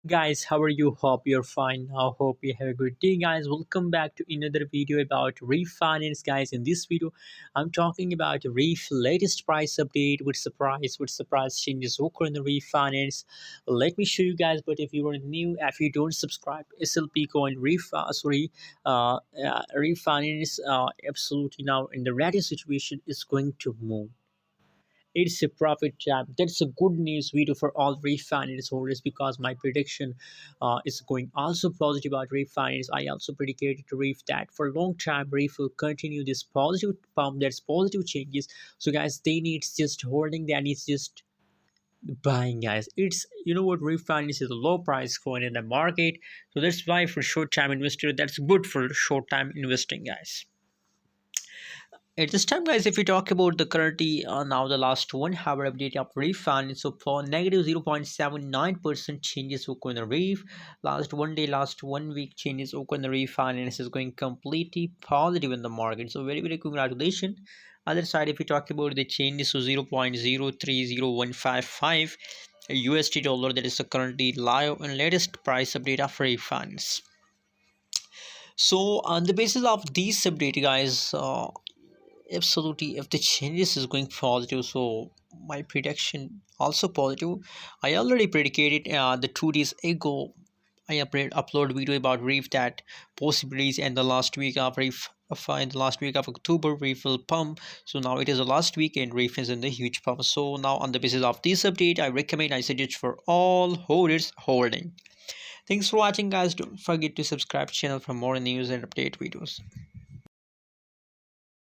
Guys, how are you? Hope you're fine. I hope you have a good day, guys. Welcome back to another video about refinance, guys. In this video, I'm talking about Reef latest price update with surprise changes occur in the refinance. Let me show you guys. But if you are new, if you don't subscribe, SLP coin refinance absolutely now in the ready situation is going to move. It's a profit trap. That's a good news video for all refinance holders because my prediction is going also positive about refinance. I also predicted to Reef that for a long time Reef will continue this positive pump. That's positive changes. So guys, they need just holding. They need just buying, guys. It's what, refinance is a low price coin in the market. So that's why for short time investor, that's good for short time investing, guys. At this time, guys, if we talk about the currently now the last 1 hour update of refund, so for negative 0.79% changes occur in the reef. Last one day, last 1 week changes occur in the refund, and this is going completely positive in the market. So very congratulations. Other side, if we talk about the changes, so 0.030155 USD dollar, that is the currently live and latest price update of refunds. So on the basis of these update, guys, absolutely, if the changes is going positive, so my prediction also positive. I already predicated the 2 days ago. I upload video about reef that possibilities in the last week of reef in the last week of October reef will pump. So now it is the last week and reef is in the huge pump. So now on the basis of this update, I suggest for all holders holding. Thanks for watching, guys. Don't forget to subscribe channel for more news and update videos.